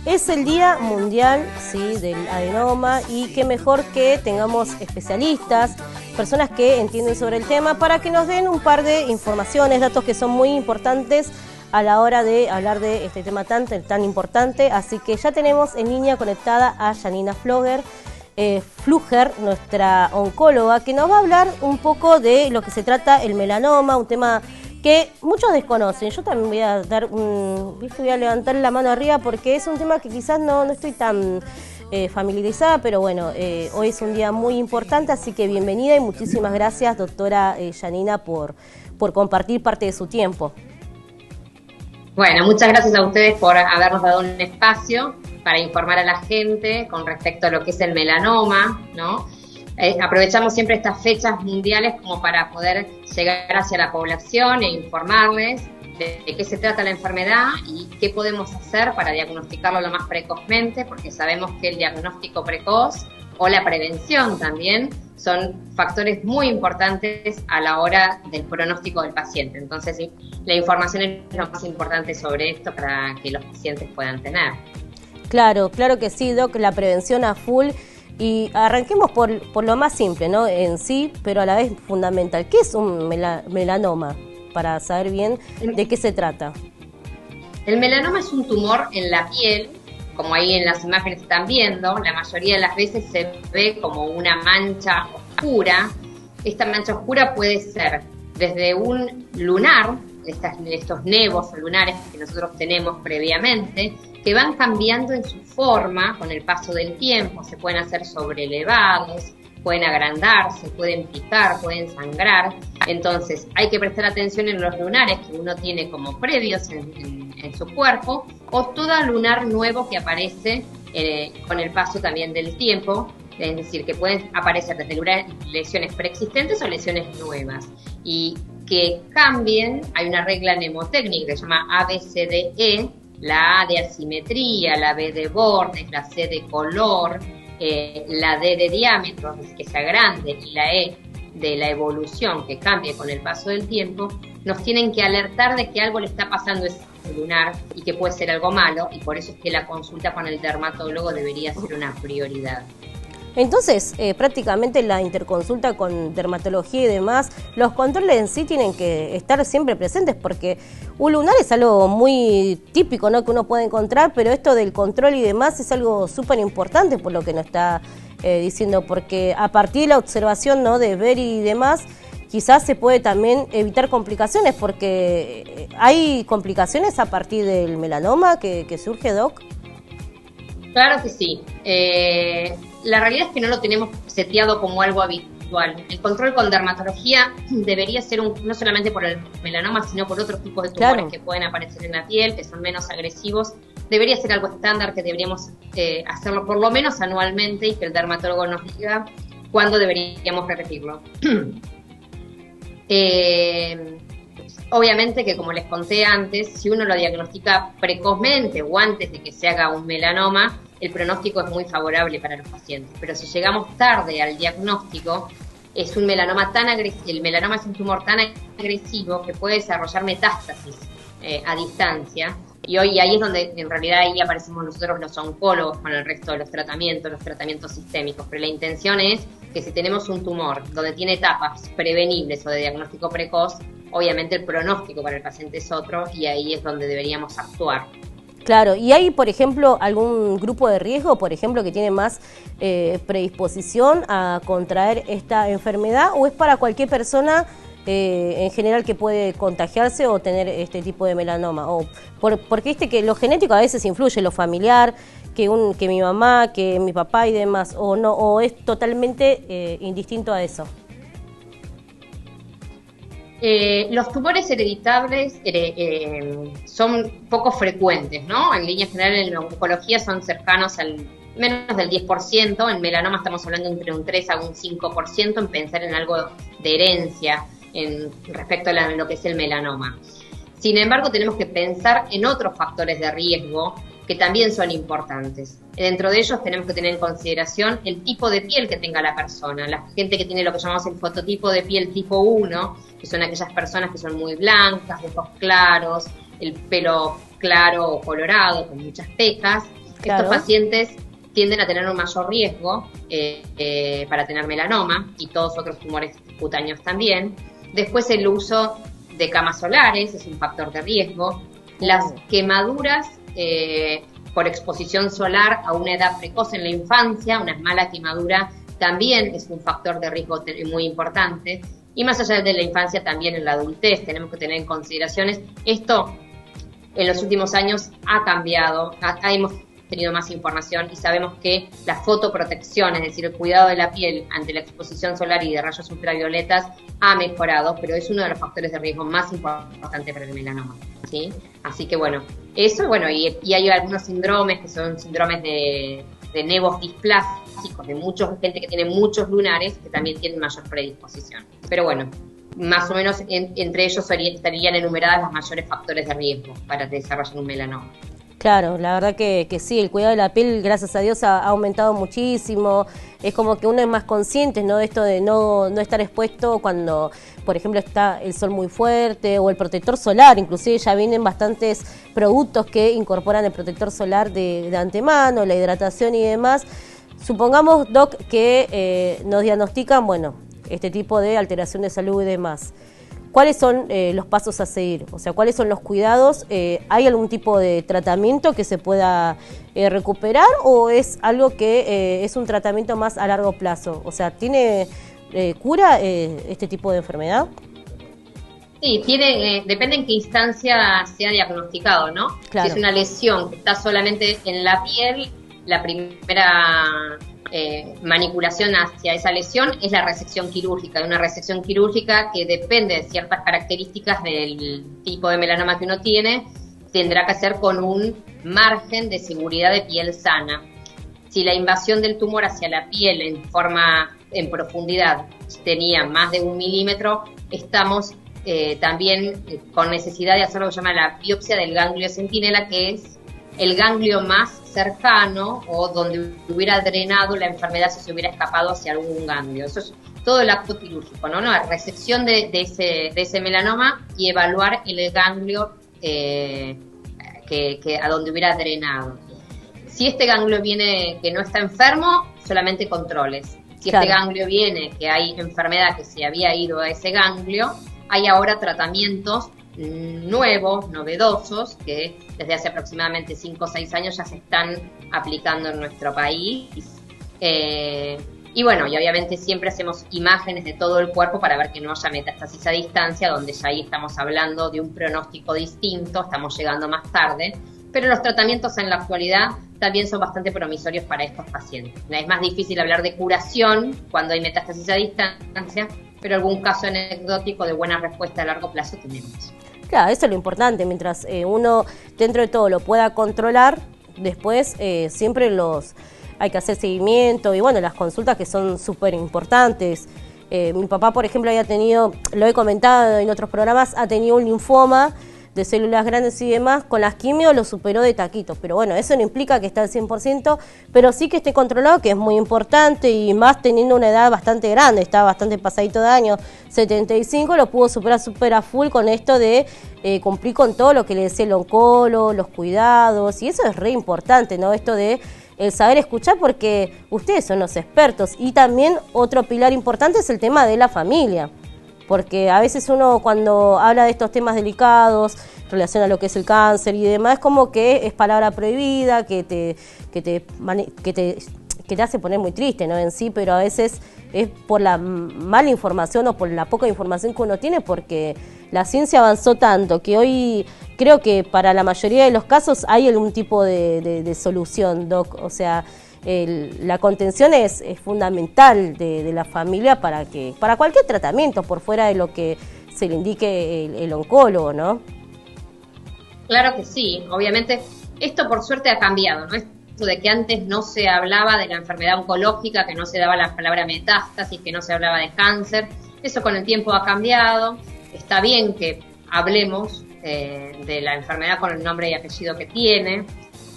Es el Día Mundial, sí, del adenoma, y qué mejor que tengamos especialistas, personas que entienden sobre el tema, para que nos den un par de informaciones, datos que son muy importantes a la hora de hablar de este tema tan importante. Así que ya tenemos en línea conectada a Janina Fluger, nuestra oncóloga, que nos va a hablar un poco de lo que se trata el melanoma, un tema que muchos desconocen. Yo también voy a levantar la mano arriba porque es un tema que quizás no estoy tan familiarizada, pero bueno, hoy es un día muy importante, así que bienvenida y muchísimas gracias, doctora Janina, por compartir parte de su tiempo. Bueno, muchas gracias a ustedes por habernos dado un espacio para informar a la gente con respecto a lo que es el melanoma, ¿no? Aprovechamos siempre estas fechas mundiales como para poder llegar hacia la población e informarles de qué se trata la enfermedad y qué podemos hacer para diagnosticarlo lo más precozmente, porque sabemos que el diagnóstico precoz o la prevención también son factores muy importantes a la hora del pronóstico del paciente. Entonces, la información es lo más importante sobre esto para que los pacientes puedan tener. Claro que sí, Doc, la prevención a full. Y arranquemos por lo más simple, ¿no? En sí, pero a la vez fundamental. ¿Qué es un melanoma? Para saber bien de qué se trata. El melanoma es un tumor en la piel, como ahí en las imágenes están viendo. La mayoría de las veces se ve como una mancha oscura. Esta mancha oscura puede ser desde un lunar, estos nevos lunares que nosotros tenemos previamente, que van cambiando en su forma con el paso del tiempo. Se pueden hacer sobrelevados, pueden agrandarse, pueden picar, pueden sangrar. Entonces hay que prestar atención en los lunares que uno tiene como previos en su cuerpo, o todo lunar nuevo que aparece con el paso también del tiempo. Es decir, que pueden aparecer desde lesiones preexistentes o lesiones nuevas. Y que cambien, hay una regla mnemotécnica que se llama ABCDE, la A de asimetría, la B de bordes, la C de color, la D de diámetro, que sea grande, y la E de la evolución, que cambie con el paso del tiempo, nos tienen que alertar de que algo le está pasando a ese lunar y que puede ser algo malo, y por eso es que la consulta con el dermatólogo debería ser una prioridad. Entonces, prácticamente la interconsulta con dermatología y demás, los controles en sí tienen que estar siempre presentes, porque un lunar es algo muy típico, ¿no?, que uno puede encontrar, pero esto del control y demás es algo súper importante por lo que nos está diciendo, porque a partir de la observación, ¿no?, de ver y demás, quizás se puede también evitar complicaciones, porque hay complicaciones a partir del melanoma que surge, Doc. Claro que sí. La realidad es que no lo tenemos seteado como algo habitual. El control con dermatología debería ser no solamente por el melanoma, sino por otros tipos de tumores que pueden aparecer en la piel, que son menos agresivos. Debería ser algo estándar que deberíamos hacerlo por lo menos anualmente y que el dermatólogo nos diga cuándo deberíamos repetirlo. Obviamente que, como les conté antes, si uno lo diagnostica precozmente o antes de que se haga un melanoma, el pronóstico es muy favorable para los pacientes. Pero si llegamos tarde al diagnóstico, es un melanoma tan agresivo, el melanoma es un tumor tan agresivo que puede desarrollar metástasis a distancia. Y ahí es donde en realidad ahí aparecemos nosotros los oncólogos con el resto de los tratamientos sistémicos. Pero la intención es que si tenemos un tumor donde tiene etapas prevenibles o de diagnóstico precoz, obviamente el pronóstico para el paciente es otro, y ahí es donde deberíamos actuar. Claro, ¿y hay, por ejemplo, algún grupo de riesgo, por ejemplo, que tiene más predisposición a contraer esta enfermedad, o es para cualquier persona en general que puede contagiarse o tener este tipo de melanoma? Porque viste que lo genético a veces influye, lo familiar, que mi mamá, que mi papá y demás, o no, o es totalmente indistinto a eso. Los tumores hereditables son poco frecuentes, ¿no? En líneas generales en la oncología son cercanos al menos del 10%, en melanoma estamos hablando entre un 3 a un 5% en pensar en algo de herencia respecto a lo que es el melanoma. Sin embargo, tenemos que pensar en otros factores de riesgo que también son importantes. Dentro de ellos tenemos que tener en consideración el tipo de piel que tenga la persona. La gente que tiene lo que llamamos el fototipo de piel tipo 1, que son aquellas personas que son muy blancas, de ojos claros, el pelo claro o colorado, con muchas pecas. Claro. Estos pacientes tienden a tener un mayor riesgo para tener melanoma y todos otros tumores cutáneos también. Después el uso de camas solares es un factor de riesgo. Las quemaduras por exposición solar a una edad precoz en la infancia, una mala quemadura, también es un factor de riesgo muy importante. Y más allá de la infancia, también en la adultez tenemos que tener en consideraciones. Esto en los últimos años ha cambiado, hemos tenido más información y sabemos que la fotoprotección, es decir, el cuidado de la piel ante la exposición solar y de rayos ultravioletas ha mejorado, pero es uno de los factores de riesgo más importantes para el melanoma, ¿sí? Así que bueno, eso, bueno, y hay algunos síndromes que son síndromes de nevos displásicos, de gente que tiene muchos lunares, que también tienen mayor predisposición. Pero bueno, más o menos entre ellos estarían enumeradas los mayores factores de riesgo para desarrollar un melanoma. Claro, la verdad que sí, el cuidado de la piel, gracias a Dios, ha aumentado muchísimo. Es como que uno es más consciente, ¿no? De esto de no estar expuesto cuando, por ejemplo, está el sol muy fuerte o el protector solar. Inclusive ya vienen bastantes productos que incorporan el protector solar de antemano, la hidratación y demás. Supongamos, Doc, que nos diagnostican, bueno, este tipo de alteración de salud y demás. ¿Cuáles son los pasos a seguir? O sea, ¿cuáles son los cuidados? ¿Hay algún tipo de tratamiento que se pueda recuperar o es algo que es un tratamiento más a largo plazo? O sea, ¿tiene cura este tipo de enfermedad? Sí, depende en qué instancia se ha diagnosticado, ¿no? Claro. Si es una lesión que está solamente en la piel, la primera manipulación hacia esa lesión es la resección quirúrgica, una resección quirúrgica que depende de ciertas características del tipo de melanoma que uno tiene, tendrá que hacer con un margen de seguridad de piel sana. Si la invasión del tumor hacia la piel en profundidad tenía más de 1 milímetro, estamos también con necesidad de hacer lo que se llama la biopsia del ganglio centinela, que es el ganglio más cercano o donde hubiera drenado la enfermedad si se hubiera escapado hacia algún ganglio. Eso es todo el acto quirúrgico, ¿no? La resección de ese melanoma y evaluar el ganglio que a donde hubiera drenado. Si este ganglio viene que no está enfermo, solamente controles. Si claro, este ganglio viene que hay enfermedad que se había ido a ese ganglio, hay ahora tratamientos nuevos, novedosos, que desde hace aproximadamente 5 o 6 años ya se están aplicando en nuestro país. Y bueno, y obviamente siempre hacemos imágenes de todo el cuerpo para ver que no haya metástasis a distancia, donde ya ahí estamos hablando de un pronóstico distinto, estamos llegando más tarde, pero los tratamientos en la actualidad también son bastante promisorios para estos pacientes. Es más difícil hablar de curación cuando hay metástasis a distancia, pero algún caso anecdótico de buena respuesta a largo plazo tenemos. Claro, eso es lo importante, mientras uno dentro de todo lo pueda controlar, después siempre hay que hacer seguimiento y bueno, las consultas que son súper importantes. Mi papá, por ejemplo, había tenido, lo he comentado en otros programas, ha tenido un linfoma de células grandes y demás, con las quimios lo superó de taquitos, pero bueno, eso no implica que esté al 100%, pero sí que esté controlado, que es muy importante, y más teniendo una edad bastante grande, está bastante pasadito de años, 75, lo pudo superar súper a full con esto de cumplir con todo lo que le decía el oncólogo, los cuidados, y eso es re importante, ¿no? Esto de el saber escuchar, porque ustedes son los expertos, y también otro pilar importante es el tema de la familia. Porque a veces uno cuando habla de estos temas delicados, relaciona lo que es el cáncer y demás, es como que es palabra prohibida, que te hace poner muy triste, ¿no? En sí, pero a veces es por la mala información o por la poca información que uno tiene, porque la ciencia avanzó tanto que hoy creo que para la mayoría de los casos hay algún tipo de solución, Doc. O sea, la contención es fundamental de la familia para cualquier tratamiento, por fuera de lo que se le indique el oncólogo, ¿no? Claro que sí, obviamente esto por suerte ha cambiado, ¿no? Esto de que antes no se hablaba de la enfermedad oncológica, que no se daba la palabra metástasis, que no se hablaba de cáncer, eso con el tiempo ha cambiado. Está bien que hablemos de la enfermedad con el nombre y apellido que tiene,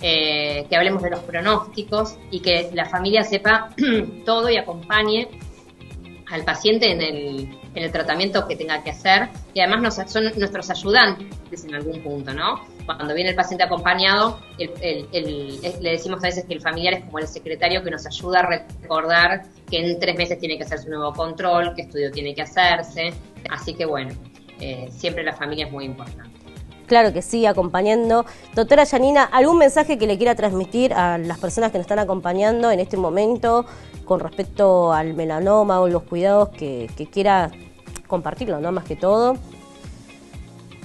que hablemos de los pronósticos y que la familia sepa todo y acompañe al paciente en el tratamiento que tenga que hacer, y además son nuestros ayudantes en algún punto, ¿no? cuando viene el paciente acompañado, le decimos a veces que el familiar es como el secretario que nos ayuda a recordar que en 3 meses tiene que hacerse un nuevo control, qué estudio tiene que hacerse. Así que bueno, siempre la familia es muy importante. Claro que sí, acompañando. Doctora Yanina, ¿algún mensaje que le quiera transmitir a las personas que nos están acompañando en este momento con respecto al melanoma o los cuidados que quiera compartirlo, ¿no? Más que todo.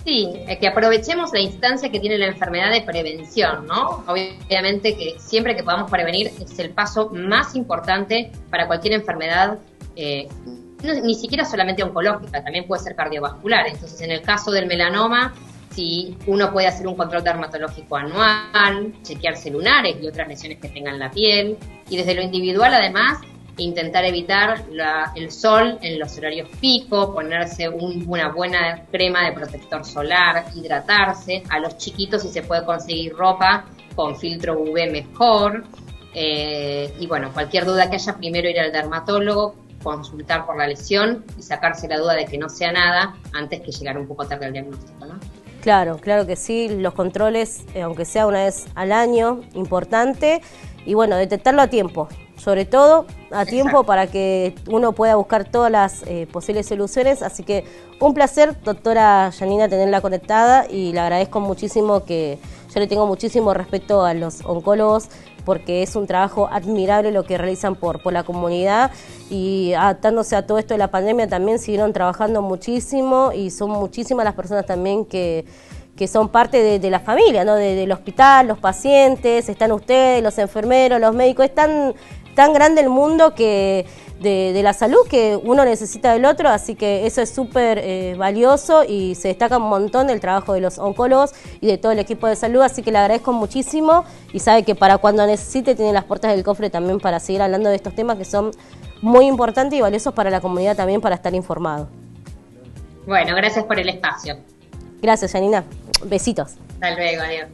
Sí, que aprovechemos la instancia que tiene la enfermedad de prevención, ¿no? Obviamente que siempre que podamos prevenir es el paso más importante para cualquier enfermedad, ni siquiera solamente oncológica, también puede ser cardiovascular. Entonces, en el caso del melanoma, si uno puede hacer un control dermatológico anual, chequearse lunares y otras lesiones que tengan la piel, y desde lo individual, además, intentar evitar el sol en los horarios pico, ponerse una buena crema de protector solar, hidratarse. A los chiquitos, si se puede conseguir ropa con filtro UV, mejor. Y bueno, cualquier duda que haya, primero ir al dermatólogo, consultar por la lesión y sacarse la duda de que no sea nada antes que llegar un poco tarde al diagnóstico, ¿no? Claro, claro que sí, los controles, aunque sea una vez al año, importante, y bueno, detectarlo a tiempo, sobre todo a tiempo para que uno pueda buscar todas las posibles soluciones, así que un placer, doctora Yanina, tenerla conectada y le agradezco muchísimo que yo le tengo muchísimo respeto a los oncólogos porque es un trabajo admirable lo que realizan por la comunidad y adaptándose a todo esto de la pandemia también siguieron trabajando muchísimo y son muchísimas las personas también que son parte de la familia, ¿no? Del hospital, los pacientes, están ustedes, los enfermeros, los médicos, es tan grande el mundo que de la salud que uno necesita del otro, así que eso es súper valioso y se destaca un montón del trabajo de los oncólogos y de todo el equipo de salud, así que le agradezco muchísimo y sabe que para cuando necesite tiene las puertas del cofre también para seguir hablando de estos temas que son muy importantes y valiosos para la comunidad también para estar informado. Bueno, gracias por el espacio. Gracias, Yanina. Besitos. Hasta luego, adiós.